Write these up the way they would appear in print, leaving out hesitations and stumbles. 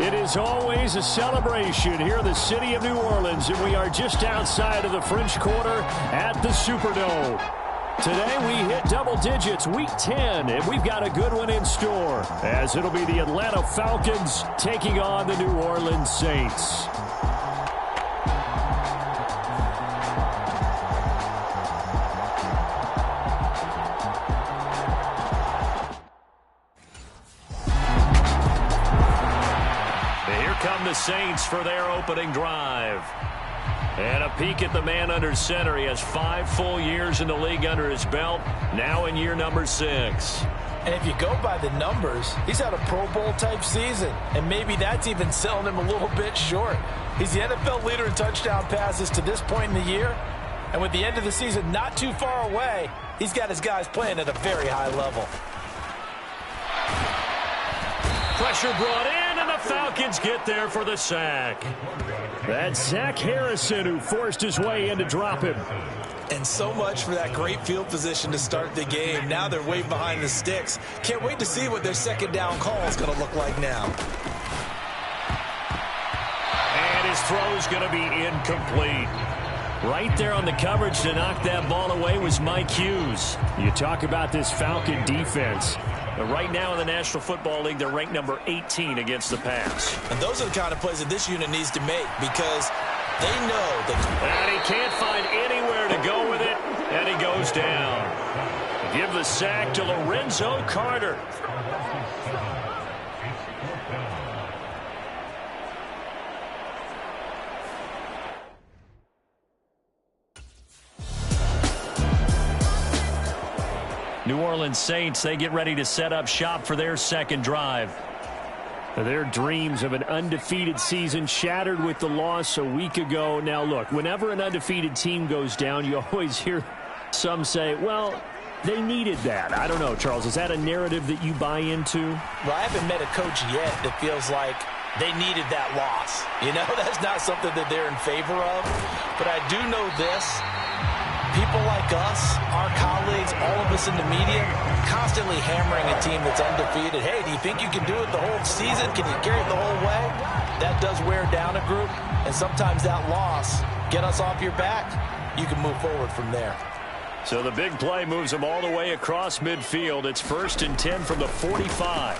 It is always a celebration here in the city of New Orleans, and we are just outside of the French Quarter at the Superdome. Today we hit double digits, week 10, and we've got a good one in store, as it'll be the Atlanta Falcons taking on the New Orleans Saints. The Saints for their opening drive. And a peek at the man under center. He has 5 full years in the league under his belt, now in year number 6. And if you go by the numbers, he's had a Pro Bowl type season, and maybe that's even selling him a little bit short. He's the NFL leader in touchdown passes to this point in the year, and with the end of the season not too far away, he's got his guys playing at a very high level. Pressure brought in. Falcons get there for the sack. That's Zach Harrison who forced his way in to drop him. And so much for that great field position to start the game. Now they're way behind the sticks. Can't wait to see what their second down call is going to look like now. And his throw is going to be incomplete. Right there on the coverage to knock that ball away was Mike Hughes. You talk about this Falcon defense. But right now in the National Football League, they're ranked number 18 against the pass. And those are the kind of plays that this unit needs to make because they know that. And he can't find anywhere to go with it, and he goes down. Give the sack to Lorenzo Carter. New Orleans Saints, they get ready to set up shop for their second drive. Their dreams of an undefeated season shattered with the loss a week ago. Now, look, whenever an undefeated team goes down, you always hear some say, well, they needed that. I don't know, Charles. Is that a narrative that you buy into? Well, I haven't met a coach yet that feels like they needed that loss. You know, that's not something that they're in favor of. But I do know this. People like us, our colleagues, all of us in the media, constantly hammering a team that's undefeated. Hey, do you think you can do it the whole season? Can you carry it the whole way? That does wear down a group, and sometimes that loss, get us off your back, you can move forward from there. So the big play moves them all the way across midfield. It's 1st and 10 from the 45.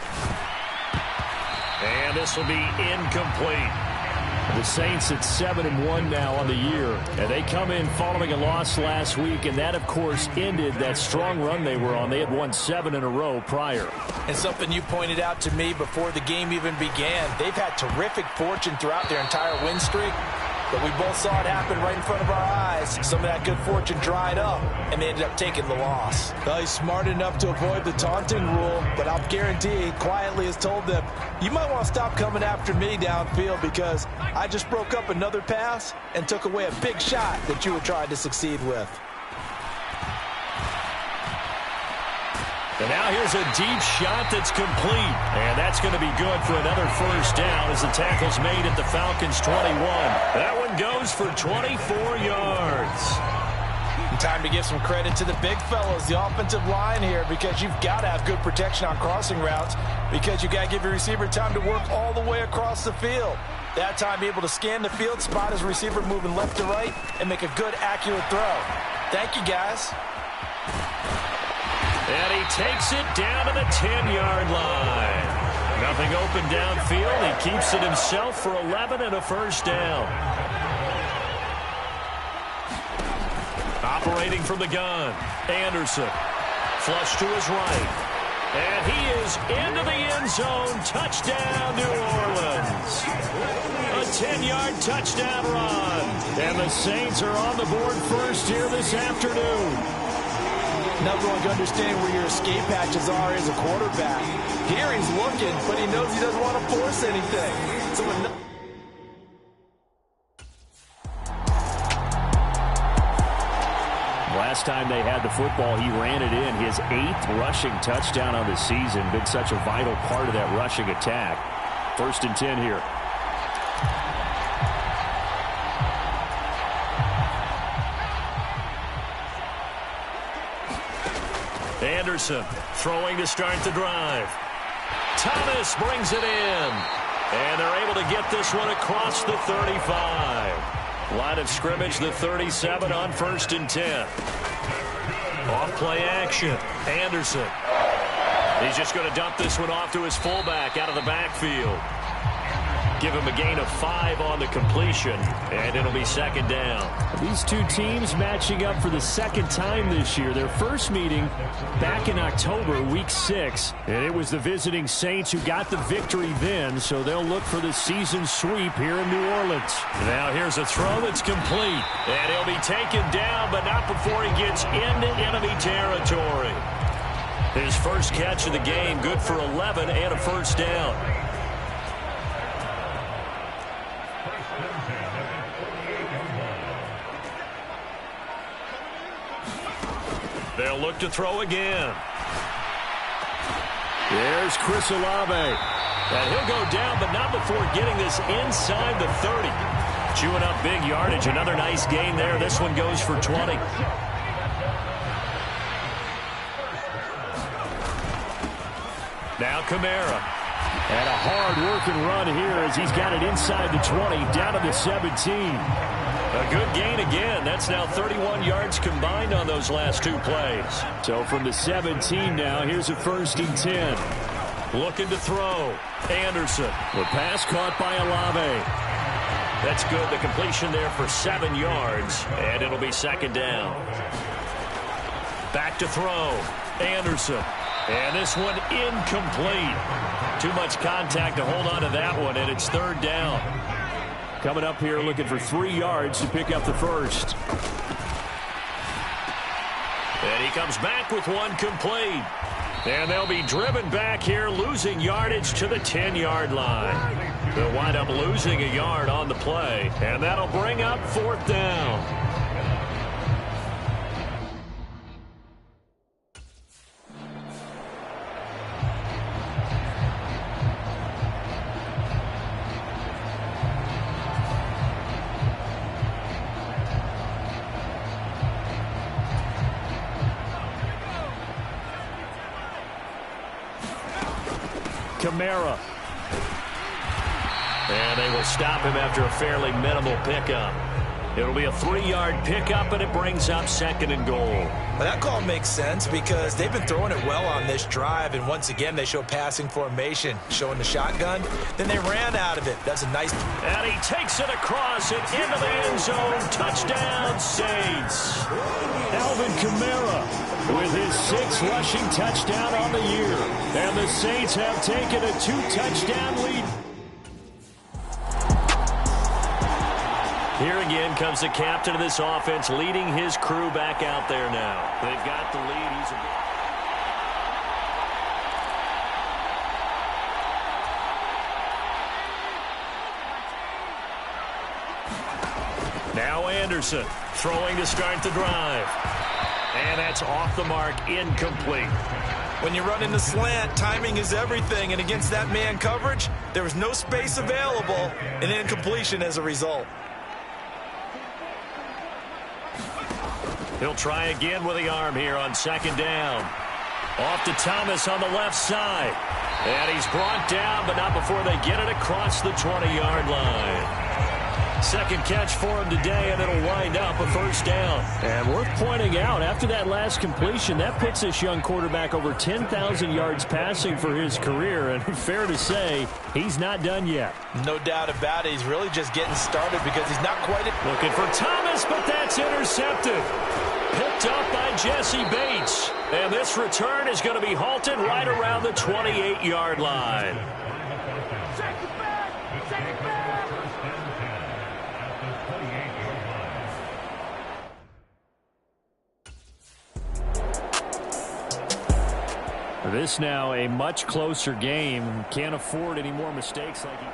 And this will be incomplete. The Saints at 7-1 now on the year, and they come in following a loss last week, and that, of course, ended that strong run they were on. They had won 7 in a row prior. And something you pointed out to me before the game even began, they've had terrific fortune throughout their entire win streak, but we both saw it happen right in front of our eyes. Some of that good fortune dried up, and they ended up taking the loss. Well, he's smart enough to avoid the taunting rule, but I'll guarantee quietly has told them, you might want to stop coming after me downfield because I just broke up another pass and took away a big shot that you were trying to succeed with. And now here's a deep shot that's complete. And that's going to be good for another first down as the tackle's made at the Falcons' 21. That one goes for 24 yards. Time to give some credit to the big fellas, the offensive line here, because you've got to have good protection on crossing routes because you've got to give your receiver time to work all the way across the field. That time, be able to scan the field, spot his receiver moving left to right, and make a good, accurate throw. Thank you, guys. And he takes it down to the 10-yard line. Nothing open downfield. He keeps it himself for 11 and a first down. Operating from the gun, Anderson. Flush to his right. And he is into the end zone. Touchdown, New Orleans. A 10-yard touchdown run. And the Saints are on the board first here this afternoon. Now everyone can understand where your escape hatches are as a quarterback. Here he's looking, but he knows he doesn't want to force anything. So last time they had the football, he ran it in. His 8th rushing touchdown on the season. Been such a vital part of that rushing attack. 1st and 10 here. Anderson throwing to start the drive. Thomas brings it in. And they're able to get this one across the 35. Line of scrimmage, the 37 on 1st and 10. Off-play action. Anderson. He's just going to dump this one off to his fullback out of the backfield. Give him a gain of 5 on the completion, and it'll be 2nd down. These two teams matching up for the 2nd time this year. Their first meeting back in October, week 6. And it was the visiting Saints who got the victory then, so they'll look for the season sweep here in New Orleans. Now here's a throw that's complete, and he'll be taken down, but not before he gets into enemy territory. His first catch of the game, good for 11 and a 1st down. They'll look to throw again. There's Chris Olave. And he'll go down, but not before getting this inside the 30. Chewing up big yardage. Another nice gain there. This one goes for 20. Now Kamara. And a hard-working run here as he's got it inside the 20, down to the 17. A good gain again. That's now 31 yards combined on those last 2 plays. So from the 17 now, here's a 1st and 10. Looking to throw. Anderson. The pass caught by Olave. That's good. The completion there for 7 yards. And it'll be 2nd down. Back to throw. Anderson. And this one incomplete. Too much contact to hold on to that one, and it's 3rd down. Coming up here looking for 3 yards to pick up the first. And he comes back with one complete. And they'll be driven back here, losing yardage to the 10-yard line. They'll wind up losing a yard on the play, and that'll bring up 4th down. Kamara. And they will stop him after a fairly minimal pickup. It'll be a 3-yard pickup, and it brings up 2nd and goal. Well, that call makes sense because they've been throwing it well on this drive, and once again they show passing formation, showing the shotgun. Then they ran out of it. That's a nice... And he takes it across and into the end zone. Touchdown, Saints. Alvin Kamara with his 6th rushing touchdown on the year. And the Saints have taken a 2-touchdown lead. Here again comes the captain of this offense, leading his crew back out there now. They've got the lead. Now Anderson throwing to start the drive. And that's off the mark, incomplete. When you run in the slant, timing is everything, and against that man coverage, there was no space available, and incompletion as a result. He'll try again with the arm here on 2nd down. Off to Thomas on the left side. And he's brought down, but not before they get it across the 20-yard line. 2nd catch for him today, and it'll wind up a 1st down. And worth pointing out, after that last completion, that puts this young quarterback over 10,000 yards passing for his career. And fair to say, he's not done yet. No doubt about it. He's really just getting started because he's not quite... Looking for Thomas, but that's intercepted. Picked up by Jesse Bates. And this return is going to be halted right around the 28-yard line. This now a much closer game. Can't afford any more mistakes like he...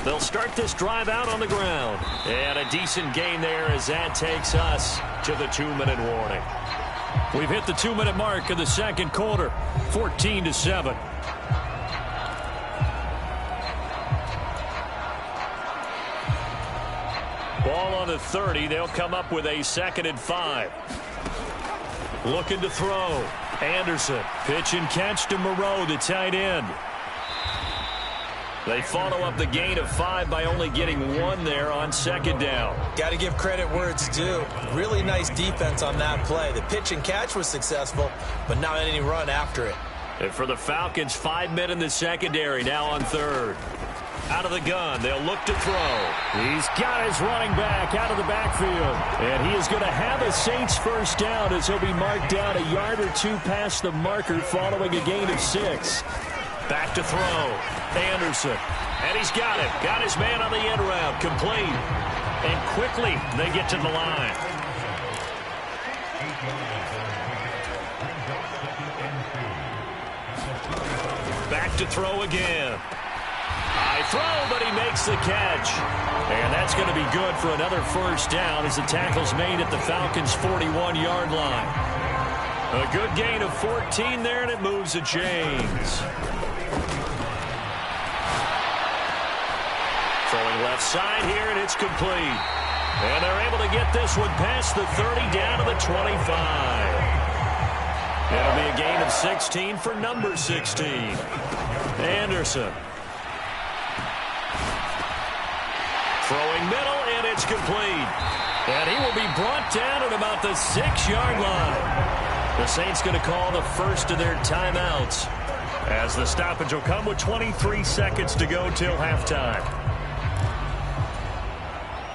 They'll start this drive out on the ground. And a decent gain there as that takes us to the 2-minute warning. We've hit the 2-minute mark of the 2nd quarter, 14-7. Ball on the the 30. They'll come up with a 2nd and 5. Looking to throw. Anderson. Pitch and catch to Moreau, the tight end. They follow up the gain of 5 by only getting 1 there on 2nd down. Got to give credit where it's due. Really nice defense on that play. The pitch and catch was successful, but not any run after it. And for the Falcons, 5 men in the secondary now on 3rd. Out of the gun, they'll look to throw. He's got his running back out of the backfield. And he is going to have a Saints first down as he'll be marked down a yard or 2 past the marker following a gain of 6. Back to throw. Anderson. And he's got it. Got his man on the end route. Complete. And quickly they get to the line. Back to throw again. High throw, but he makes the catch. And that's going to be good for another first down as the tackle's made at the Falcons' 41-yard line. A good gain of 14 there, and it moves the chains. Throwing left side here, and it's complete. And they're able to get this one past the 30 down to the 25. It'll be a gain of 16 for number 16. Anderson. Throwing middle, and it's complete. And he will be brought down at about the 6-yard line. The Saints going to call the first of their timeouts as the stoppage will come with 23 seconds to go till halftime.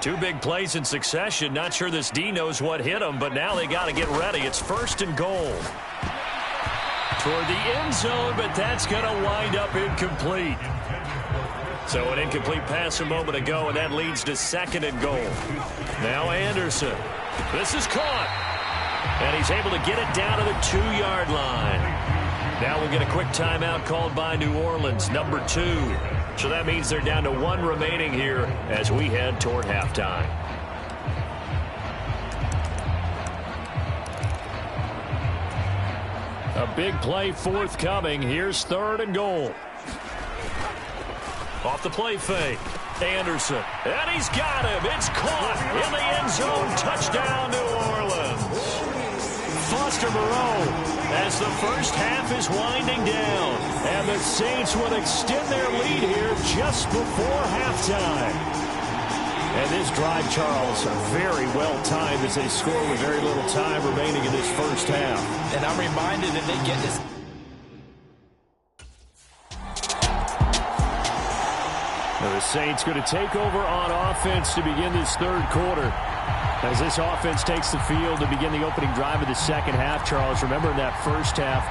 2 big plays in succession. Not sure this D knows what hit him, but now they got to get ready. It's 1st and goal. Toward the end zone, but that's going to wind up incomplete. So an incomplete pass a moment ago, and that leads to 2nd and goal. Now Anderson. This is caught. And he's able to get it down to the 2-yard line. Now we'll get a quick timeout called by New Orleans, number 2. So that means they're down to 1 remaining here as we head toward halftime. A big play forthcoming. Here's 3rd and goal. Off the play fake. Anderson. And he's got him. It's caught in the end zone. Touchdown, New Orleans. Foster Moreau as the first half is winding down. And the Saints will extend their lead here just before halftime. And this drive, Charles, very well timed as they score with very little time remaining in this first half. And I'm reminded that they get this. Now the Saints going to take over on offense to begin this 3rd quarter. As this offense takes the field to begin the opening drive of the second half, Charles, remember in that first half,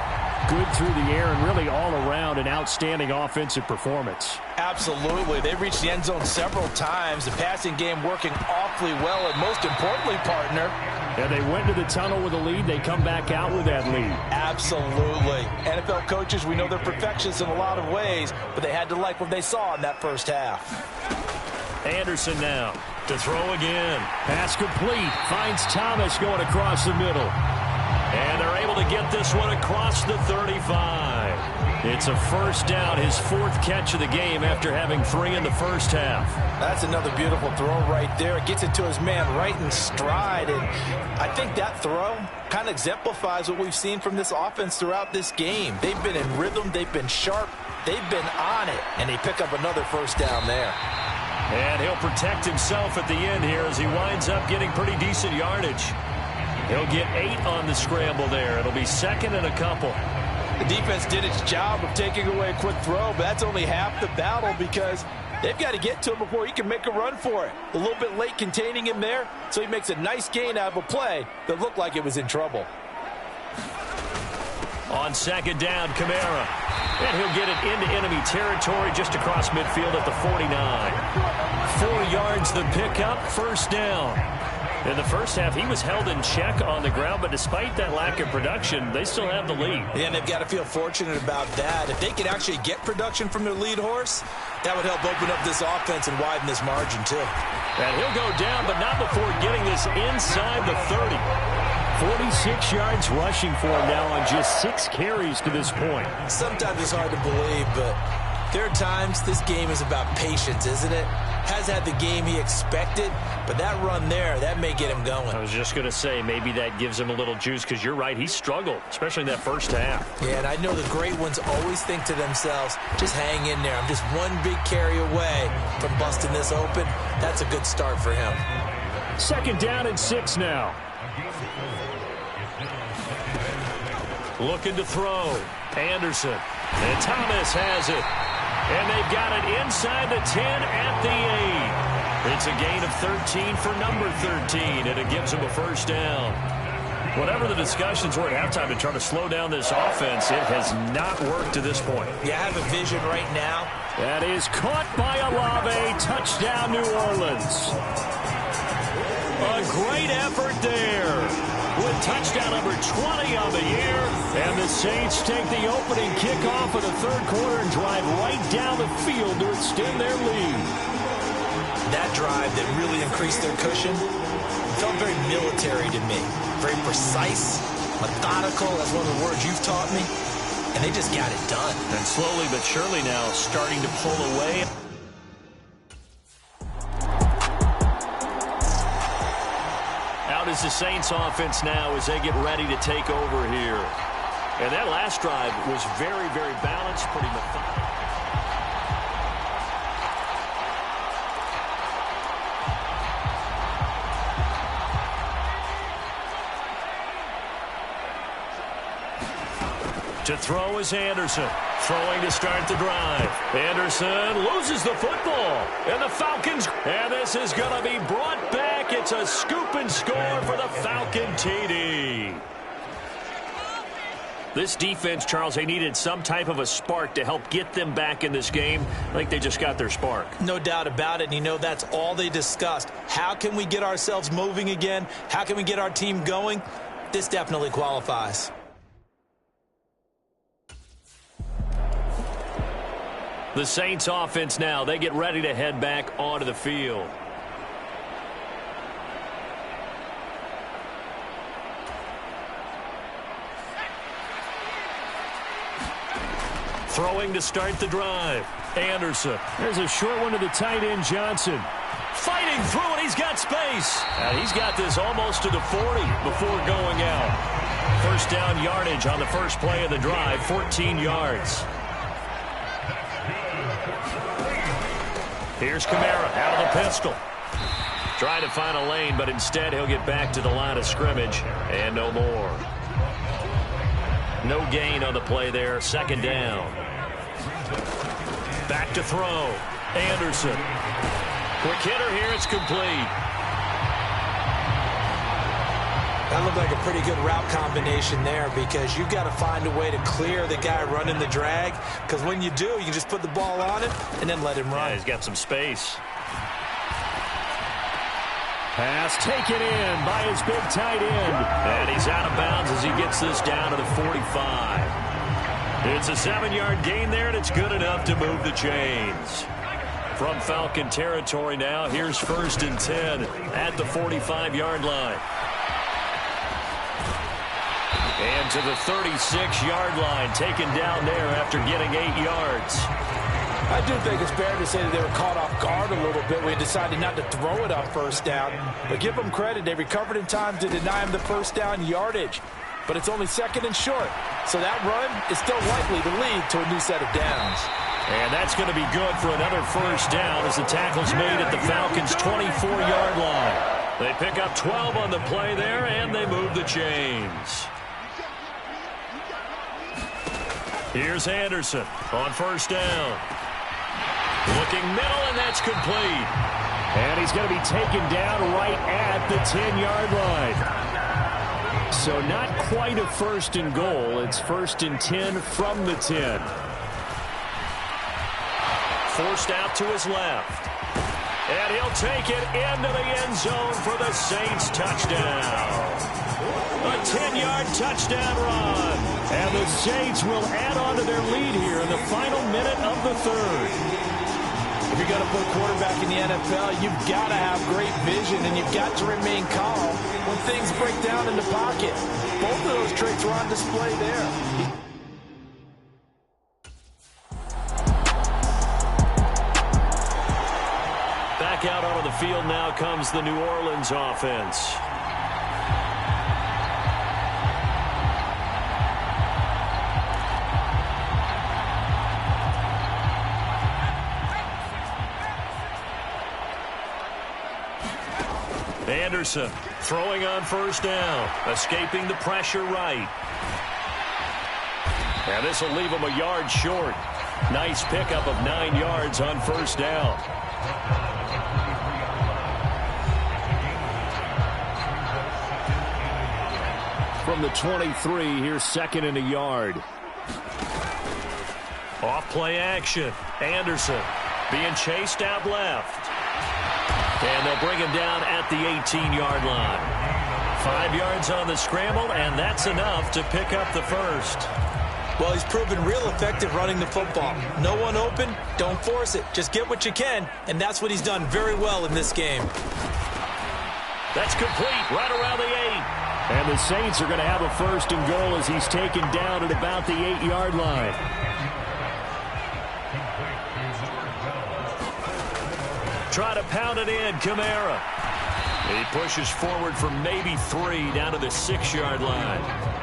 good through the air and really all around an outstanding offensive performance. Absolutely. They reached the end zone several times. The passing game working awfully well, and most importantly, partner. And they went to the tunnel with a lead. They come back out with that lead. Absolutely. NFL coaches, we know they're perfectionists in a lot of ways, but they had to like what they saw in that first half. Anderson now to throw again. Pass complete. Finds Thomas going across the middle. And they're able to get this one across the 35. It's a first down, his 4th catch of the game after having 3 in the first half. That's another beautiful throw right there. It gets it to his man right in stride. And I think that throw kind of exemplifies what we've seen from this offense throughout this game. They've been in rhythm. They've been sharp. They've been on it. And they pick up another first down there. And he'll protect himself at the end here as he winds up getting pretty decent yardage. He'll get 8 on the scramble there. It'll be 2nd and a couple. The defense did its job of taking away a quick throw, but that's only half the battle because they've got to get to him before he can make a run for it. A little bit late containing him there, so he makes a nice gain out of a play that looked like it was in trouble. On 2nd down, Kamara. And he'll get it into enemy territory just across midfield at the 49. 4 yards the pickup, first down. In the first half, he was held in check on the ground, but despite that lack of production, they still have the lead. Yeah, and they've got to feel fortunate about that. If they could actually get production from their lead horse, that would help open up this offense and widen this margin, too. And he'll go down, but not before getting this inside the 30. 46 yards rushing for him now on just 6 carries to this point. Sometimes it's hard to believe, but There are times this game is about patience, isn't it? Has had the game he expected, but that run there, that may get him going. I was just going to say, maybe that gives him a little juice, because you're right, he struggled, especially in that first half. Yeah, and I know the great ones always think to themselves, just hang in there. I'm just one big carry away from busting this open. That's a good start for him. 2nd down and 6 now. Looking to throw. Anderson. And Thomas has it. And they've got it inside the 10 at the 8. It's a gain of 13 for number 13, and it gives them a first down. Whatever the discussions were at halftime to try to slow down this offense, it has not worked to this point. Yeah, I have a vision right now. That is caught by Olave. Touchdown, New Orleans. A great effort there with touchdown number 20 on the year. And the Saints take the opening kickoff of the 3rd quarter and drive right down the field to extend their lead. That drive that really increased their cushion felt very military to me. Very precise, methodical. That's one of the words you've taught me. And they just got it done. And slowly but surely now starting to pull away. Out is the Saints offense now as they get ready to take over here. And that last drive was very, very balanced, pretty methodical. To throw is Anderson. Throwing to start the drive. Anderson loses the football. And the Falcons. And this is going to be brought back. It's a scoop and score for the Falcon TD. This defense, Charles, they needed some type of a spark to help get them back in this game. I think they just got their spark. No doubt about it. And you know that's all they discussed. How can we get ourselves moving again? How can we get our team going? This definitely qualifies. The Saints offense now, they get ready to head back onto the field. Throwing to start the drive. Anderson. There's a short one to the tight end, Johnson. Fighting through it, he's got space. He's got this almost to the 40 before going out. First down yardage on the first play of the drive, 14 yards. Here's Kamara out of the pistol. Trying to find a lane, but instead he'll get back to the line of scrimmage. And no more. No gain on the play there. 2nd down. Back to throw. Anderson. Quick hitter here. It's complete. That looked like a pretty good route combination there because you've got to find a way to clear the guy running the drag because when you do, you can just put the ball on him and then let him run. Yeah, he's got some space. Pass taken in by his big tight end. And he's out of bounds as he gets this down to the 45. It's a 7-yard gain there, and it's good enough to move the chains. From Falcon territory now, here's 1st and 10 at the 45-yard line. And to the 36-yard line, taken down there after getting 8 yards. I do think it's fair to say that they were caught off guard a little bit. We decided not to throw it on 1st down. But give them credit. They recovered in time to deny him the 1st down yardage. But it's only 2nd and short. So that run is still likely to lead to a new set of downs. And that's going to be good for another 1st down as the tackle's made at the Falcons' 24-yard line. They pick up 12 on the play there, and they move the chains. Here's Anderson on 1st down. Looking middle, and that's complete. And he's going to be taken down right at the 10-yard line. So not quite a 1st and goal. It's 1st and 10 from the 10. Forced out to his left. And he'll take it into the end zone for the Saints touchdown. A 10-yard touchdown run. And the Saints will add on to their lead here in the final minute of the 3rd. If you're going to put a quarterback in the NFL, you've got to have great vision, and you've got to remain calm when things break down in the pocket. Both of those traits were on display there. field now comes the New Orleans offense. Anderson throwing on first down, escaping the pressure right. And this will leave him a yard short. Nice pickup of 9 yards on first down. From the 23, here's second and a yard. Off play action. Anderson being chased out left. And they'll bring him down at the 18-yard line. 5 yards on the scramble, and that's enough to pick up the first. Well, he's proven real effective running the football. No one open, don't force it. Just get what you can, and that's what he's done very well in this game. That's complete, right around the 8. And the Saints are going to have a first and goal as he's taken down at about the 8-yard line. Try to pound it in, Kamara. He pushes forward for maybe 3 down to the 6-yard line.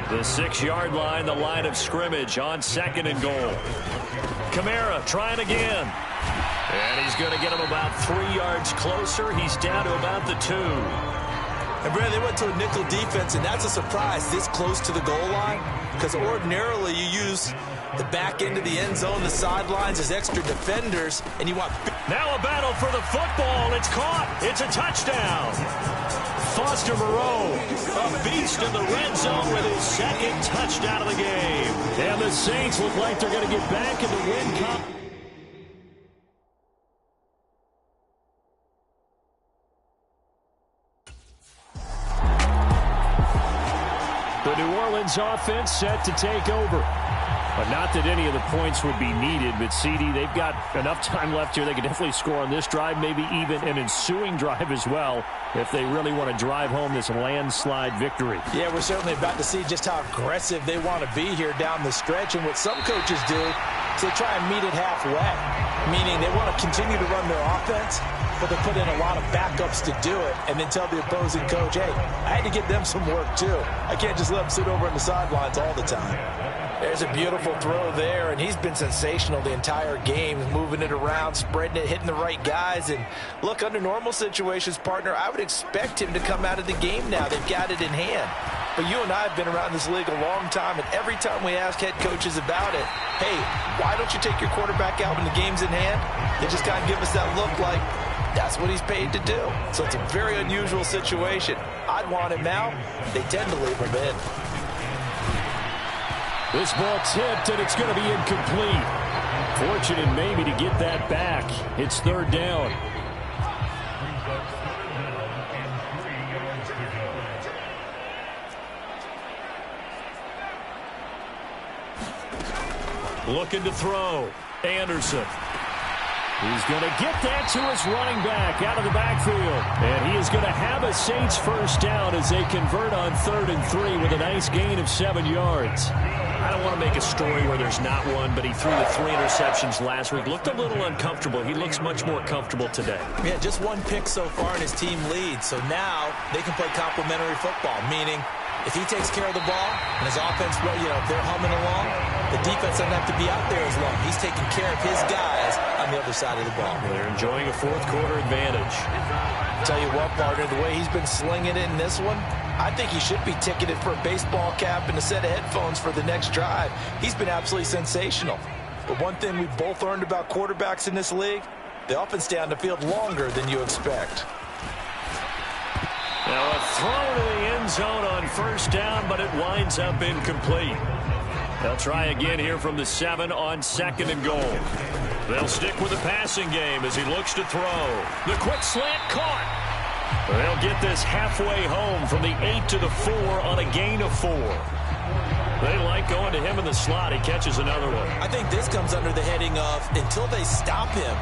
The 6-yard line, the line of scrimmage on second and goal. Kamara trying again. And he's going to get him about 3 yards closer. He's down to about the 2. And, Brad, they went to a nickel defense, and that's a surprise this close to the goal line, because ordinarily you use the back end of the end zone, the sidelines as extra defenders, and you want... Now a battle for the football. It's caught. It's a touchdown. Foster Moreau, a beast in the red zone with his second touchdown of the game. And the Saints look like they're going to get back in the win column. The New Orleans offense set to take over. But not that any of the points would be needed, but CD, they've got enough time left here. They can definitely score on this drive, maybe even an ensuing drive as well, if they really want to drive home this landslide victory. Yeah, we're certainly about to see just how aggressive they want to be here down the stretch. And what some coaches do is they try and meet it halfway, meaning they want to continue to run their offense, but they put in a lot of backups to do it, and then tell the opposing coach, hey, I had to give them some work too. I can't just let them sit over on the sidelines all the time. There's a beautiful throw there, and he's been sensational the entire game, moving it around, spreading it, hitting the right guys. And look, under normal situations, partner, I would expect him to come out of the game now. They've got it in hand. But you and I have been around this league a long time, and every time we ask head coaches about it, hey, why don't you take your quarterback out when the game's in hand? They just kind of give us that look like that's what he's paid to do. So it's a very unusual situation. I'd want him out. They tend to leave him in. This ball tipped, and it's going to be incomplete. Fortunate maybe to get that back. It's third down. Looking to throw. Anderson. He's going to get that to his running back out of the backfield. And he is going to have a Saints first down as they convert on 3rd and 3 with a nice gain of 7 yards. I don't want to make a story where there's not one, but he threw the 3 interceptions last week. Looked a little uncomfortable. He looks much more comfortable today. Yeah, just 1 pick so far in his team lead. So now they can play complementary football, meaning if he takes care of the ball and his offense, if they're humming along, the defense doesn't have to be out there as long. He's taking care of his guys on the other side of the ball. They're enjoying a 4th quarter advantage. Tell you what, partner, the way he's been slinging it in this one, I think he should be ticketed for a baseball cap and a set of headphones for the next drive. He's been absolutely sensational. But one thing we've both learned about quarterbacks in this league, they often stay on the field longer than you expect. Now a throw to the end zone on first down, but it winds up incomplete. They'll try again here from the 7 on 2nd and goal. They'll stick with the passing game as he looks to throw. The quick slant caught. They'll get this halfway home from the 8 to the 4 on a gain of 4. They like going to him in the slot. He catches another one. I think this comes under the heading of until they stop him,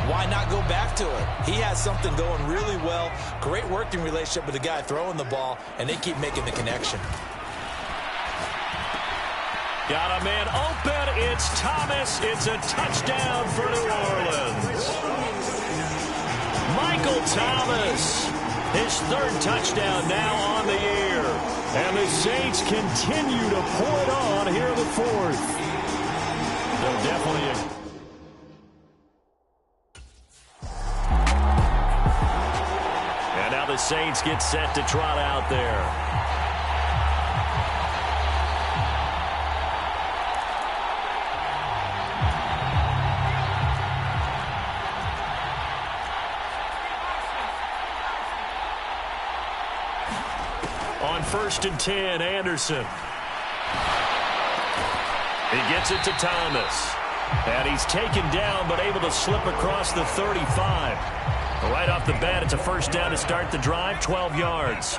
why not go back to it? He has something going really well. Great working relationship with the guy throwing the ball, and they keep making the connection. Got a man open. It's Thomas. It's a touchdown for New Orleans. Michael Thomas, his third touchdown now on the year. And the Saints continue to pour it on here in the fourth. They'll definitely... And now the Saints get set to trot out there. On 1st and 10, Anderson. He gets it to Thomas. And he's taken down but able to slip across the 35. Right off the bat, it's a first down to start the drive, 12 yards.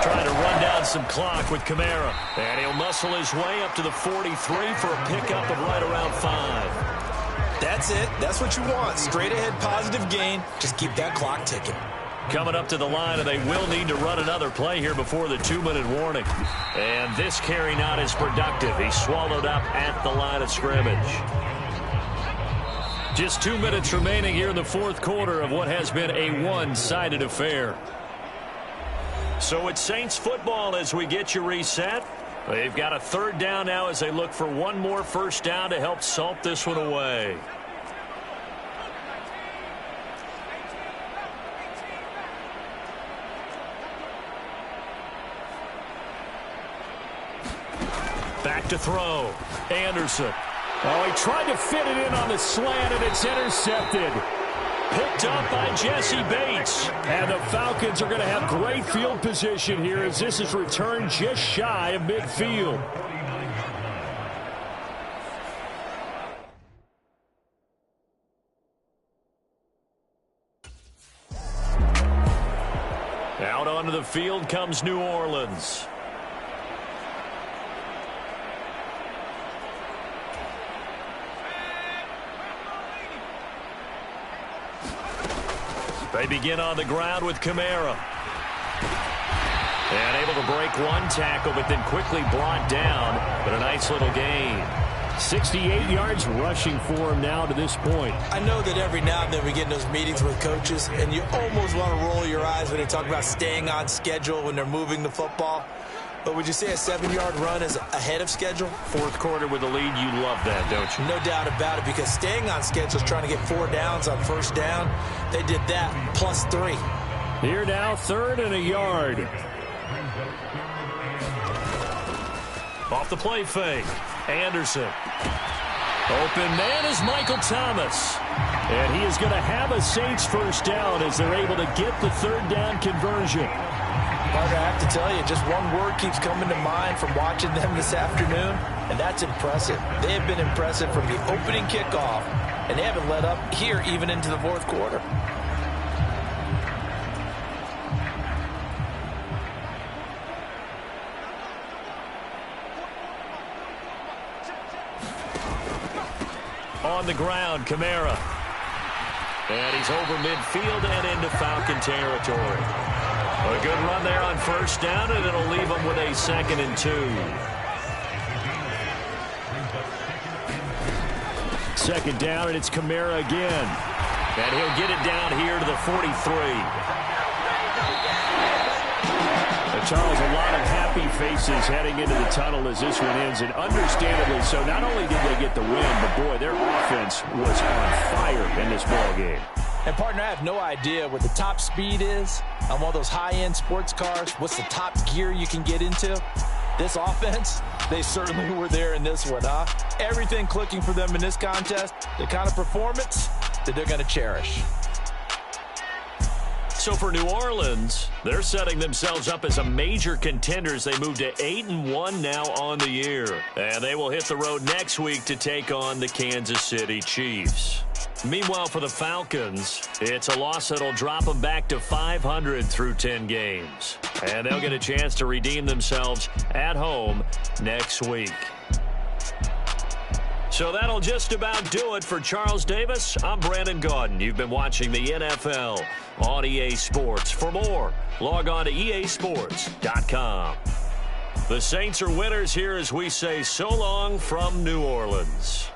Trying to run down some clock with Kamara. And he'll muscle his way up to the 43 for a pickup of right around 5. That's it. That's what you want. Straight ahead positive gain. Just keep that clock ticking. Coming up to the line, and they will need to run another play here before the 2-minute warning. And this carry not as productive. He's swallowed up at the line of scrimmage. Just 2 minutes remaining here in the fourth quarter of what has been a one-sided affair. So it's Saints football as we get you reset. They've got a third down now as they look for one more first down to help salt this one away. Back to throw. Anderson. Oh, he tried to fit it in on the slant, and it's intercepted. Picked up by Jesse Bates. And the Falcons are going to have great field position here as this is returned just shy of midfield. Out onto the field comes New Orleans. They begin on the ground with Kamara. And able to break one tackle, but then quickly brought down. But a nice little gain. 68 yards rushing for him now to this point. I know that every now and then we get in those meetings with coaches, and you almost want to roll your eyes when they talk about staying on schedule when they're moving the football. But would you say a 7-yard run is ahead of schedule? Fourth quarter with the lead, you love that, don't you? No doubt about it, because staying on schedule is trying to get 4 downs on first down. They did that, +3. Here now, 3rd and a yard. Off the play fake. Anderson. Open man is Michael Thomas. And he is going to have a Saints first down as they're able to get the 3rd down conversion. Parker, I have to tell you, just one word keeps coming to mind from watching them this afternoon, and that's impressive. They have been impressive from the opening kickoff, and they haven't let up here even into the fourth quarter. On the ground, Kamara. And he's over midfield and into Falcon territory. A good run there on first down, and it'll leave them with a 2nd and 2. 2nd down, and it's Kamara again. And he'll get it down here to the 43. Charles, a lot of happy faces heading into the tunnel as this one ends, and understandably so. Not only did they get the win, but boy, their offense was on fire in this ball game. And, partner, I have no idea what the top speed is on one of those high-end sports cars. What's the top gear you can get into? This offense, they certainly were there in this one, huh? Everything clicking for them in this contest, the kind of performance that they're going to cherish. So for New Orleans, they're setting themselves up as a major contender as they move to 8-1 now on the year. And they will hit the road next week to take on the Kansas City Chiefs. Meanwhile, for the Falcons, it's a loss that'll drop them back to 500 through 10 games. And they'll get a chance to redeem themselves at home next week. So that'll just about do it for Charles Davis. I'm Brandon Gaudin. You've been watching the NFL on EA Sports. For more, log on to easports.com. The Saints are winners here as we say so long from New Orleans.